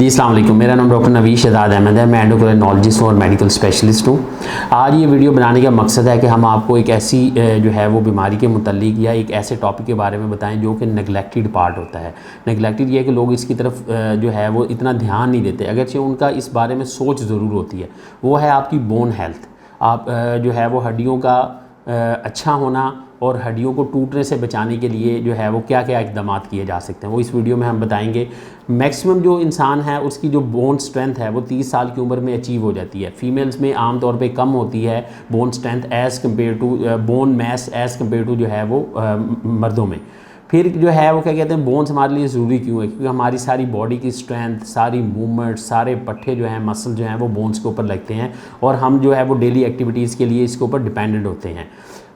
जी अस्सलाम वालेकुम। मेरा नाम डॉक्टर नवीद शहजाद अहमद है। मैं एंडोक्राइनोलॉजिस्ट और मेडिकल स्पेशलिस्ट हूँ। आज ये वीडियो बनाने का मकसद है कि हम आपको एक ऐसी जो है वो बीमारी के मुतल्लिक या एक ऐसे टॉपिक के बारे में बताएं जो कि नेगलेक्टेड पार्ट होता है। नेगलेक्टेड ये है कि लोग इसकी तरफ जो है वो इतना ध्यान नहीं देते, अगरचे उनका इस बारे में सोच ज़रूर होती है। वो है आपकी बोन हेल्थ। आप जो है वो हड्डियों का अच्छा होना और हड्डियों को टूटने से बचाने के लिए जो है वो क्या क्या इक़दाम किए जा सकते हैं, वो इस वीडियो में हम बताएंगे। मैक्सिमम जो इंसान है उसकी जो बोन स्ट्रेंथ है वो 30 साल की उम्र में अचीव हो जाती है। फीमेल्स में आम तौर पे कम होती है bone strength as compare to bone mass as compare to जो है वो मर्दों में। फिर जो है वो क्या कहते हैं, बोन्स हमारे लिए ज़रूरी क्यों है? क्योंकि हमारी सारी बॉडी की स्ट्रेंथ, सारी मूवमेंट, सारे पट्टे जो हैं, मसल जो हैं वो बोन्स के ऊपर लगते हैं और हम जो है वो डेली एक्टिविटीज़ के लिए इसके ऊपर डिपेंडेंट होते हैं।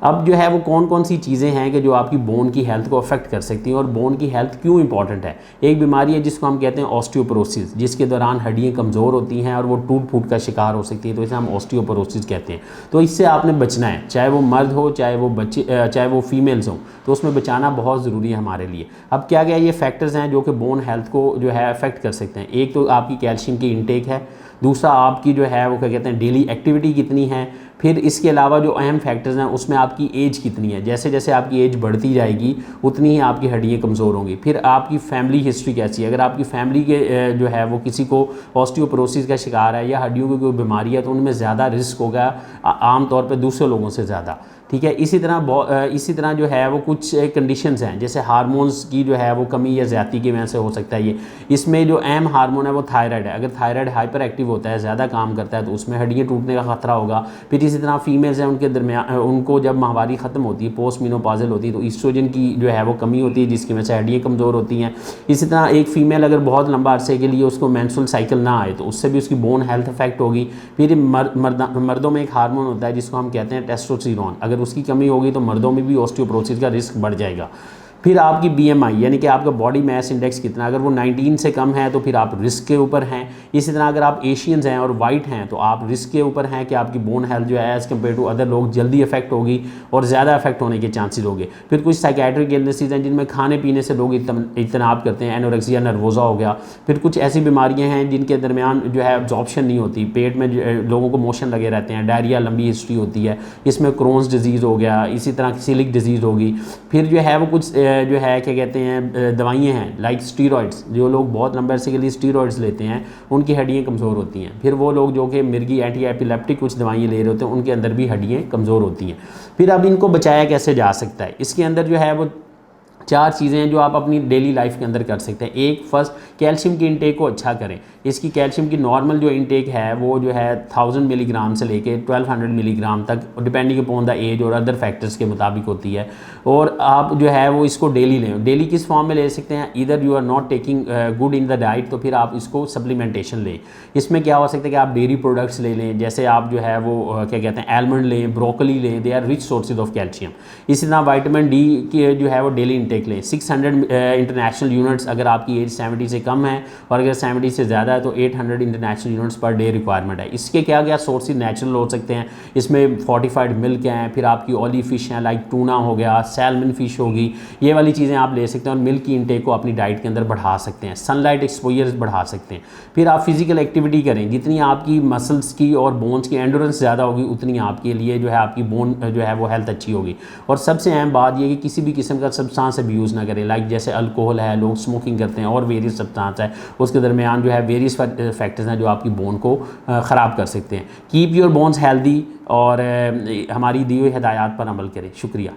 अब जो है वो कौन कौन सी चीज़ें हैं कि जो आपकी बोन की हेल्थ को अफेक्ट कर सकती हैं और बोन की हेल्थ क्यों इंपॉर्टेंट है। एक बीमारी है जिसको हम कहते हैं ऑस्टियोपोरोसिस, जिसके दौरान हड्डियाँ कमज़ोर होती हैं और वो टूट फूट का शिकार हो सकती है, तो इसे हम ऑस्टियोपोरोसिस कहते हैं। तो इससे आपने बचना है, चाहे वो मर्द हो, चाहे वो बच्चे, चाहे वो फीमेल्स हों, तो उसमें बचाना बहुत ज़रूरी है हमारे लिए। अब क्या क्या ये फैक्टर्स हैं जो कि बोन हेल्थ को जो है अफेक्ट कर सकते हैं। एक तो आपकी कैल्शियम की इंटेक है, दूसरा आपकी जो है वो क्या कहते हैं डेली एक्टिविटी कितनी है, फिर इसके अलावा जो अहम फैक्टर्स हैं उसमें आपकी एज कितनी है। जैसे जैसे आपकी एज बढ़ती जाएगी उतनी ही आपकी हड्डियाँ कमज़ोर होंगी। फिर आपकी फैमिली हिस्ट्री कैसी है, अगर आपकी फैमिली के जो है वो किसी को ऑस्टियोपोरोसिस का शिकार है या हड्डियों की कोई बीमारी है तो उनमें ज़्यादा रिस्क होगा आम तौर पर दूसरे लोगों से ज़्यादा। ठीक है, इसी तरह जो है वो कुछ कंडीशंस हैं, जैसे हार्मोन्स की जो है वो कमी या ज़्यादती की वजह से हो सकता है ये। इसमें जो अहम हार्मोन है वो थायराइड है। अगर थायराइड हाइपर एक्टिव होता है, ज़्यादा काम करता है, तो उसमें हड्डियाँ टूटने का खतरा होगा। फिर इसी तरह फीमेल्स हैं, उनके दरमियान उनको जब माहवारी ख़त्म होती है, पोस्ट मेनोपॉज़ल होती है, तो ईस्ट्रोजन की जो है वो कमी होती है जिसकी वजह से हड्डियाँ कमज़ोर होती हैं। इसी तरह एक फ़ीमेल अगर बहुत लंबा अरसे के लिए उसको मेंस्ट्रुअल साइकिल ना आए तो उससे भी उसकी बोन हेल्थ अफेक्ट होगी। फिर मर्दों में एक हार्मोन होता है जिसको हम कहते हैं टेस्टोस्टेरोन, अगर उसकी कमी होगी तो मर्दों में भी ऑस्टियोपोरोसिस का रिस्क बढ़ जाएगा। फिर आपकी BMI यानी कि आपका बॉडी मास इंडेक्स कितना, अगर वो 19 से कम है तो फिर आप रिस्क के ऊपर हैं। इसी तरह अगर आप एशियंस हैं और वाइट हैं तो आप रिस्क के ऊपर हैं कि आपकी बोन हेल्थ जो है एज़ कम्पेयर टू अदर लोग जल्दी अफेक्ट होगी और ज़्यादा अफेक्ट होने के चांसेस होंगे। फिर कुछ साइकेट्रिक इलनेसेस हैं जिनमें खाने पीने से लोग इज्तनाब करते हैं, एनोरेक्सिया नर्वोसा हो गया। फिर कुछ ऐसी बीमारियाँ हैं जिनके दरमियान जो है एब्जॉर्प्शन नहीं होती, पेट में लोगों को मोशन लगे रहते हैं, डायरिया लंबी हिस्ट्री होती है, इसमें क्रोन्स डिजीज़ हो गया, इसी तरह सिलिक डिजीज़ होगी। फिर जो है वो कुछ जो है क्या कहते हैं दवाइयाँ हैं लाइक स्टीरॉइड्स, जो लोग बहुत लंबे अरसे के लिए स्टीरॉइड्स लेते हैं उनकी हड्डियाँ कमज़ोर होती हैं। फिर वो लोग जो कि मिर्गी एंटी एपिलेप्टिक कुछ दवाइयाँ ले रहे होते हैं उनके अंदर भी हड्डियाँ कमज़ोर होती हैं। फिर अब इनको बचाया कैसे जा सकता है, इसके अंदर जो है वो 4 चीज़ें हैं जो आप अपनी डेली लाइफ के अंदर कर सकते हैं। एक, फर्स्ट, कैल्शियम की इंटेक को अच्छा करें। इसकी कैल्शियम की नॉर्मल जो इंटेक है वो जो है 1000 मिलीग्राम से लेके 1200 मिलीग्राम तक डिपेंडिंग अपॉन द एज और अदर फैक्टर्स के मुताबिक होती है। और आप जो है वो इसको डेली लें। डेली किस फॉर्म में ले सकते हैं, इधर you are not taking good in the diet तो फिर आप इसको सप्लीमेंटेशन लें। इसमें क्या हो सकता है कि आप डेयरी प्रोडक्ट्स ले लें, जैसे आप जो है वो क्या कहते हैं आलमंड लें, ब्रोकली लें, they are rich sources of calcium. इसी तरह विटामिन डी की जो है वो डेली इंटेक लें। 600 इंटरनेशनल यूनिट्स अगर आपकी एज 70 से कम है और अगर 70 से ज़्यादा है तो 800 international units per day requirement है। इसके क्या क्या सोर्सेज नेचुरल हो सकते हैं, इसमें फोर्टिफाइड मिल्क हैं, फिर आपकी ऑयली फ़िश हैं लाइक टूना हो गया, सैल्मन फ़िश होगी, ये वाली चीज़ें आप ले सकते हैं और मिल्क की इंटेक को अपनी डाइट के अंदर बढ़ा सकते हैं। सनलाइट एक्सपोजर बढ़ा सकते हैं। फिर आप फिजिकल एक्टिविटी करें, जितनी आपकी मसल्स की और बोन्स की एंडोरेंस ज़्यादा होगी उतनी आपके लिए जो है आपकी बोन जो है वो हेल्थ अच्छी होगी। और सबसे अहम बात यह कि किसी भी किस्म का सब्सटेंस अब्यूज़ ना करें, लाइक जैसे अल्कोहल है, लोग स्मोकिंग करते हैं और वेरियस सब्सटेंस है, उसके दरमियान जो है वेरियस फैक्टर्स हैं जो आपकी बोन को ख़राब कर सकते हैं। कीप योर बोन्स हेल्दी और हमारी दी हुई हिदायत पर अमल करें। शुक्रिया।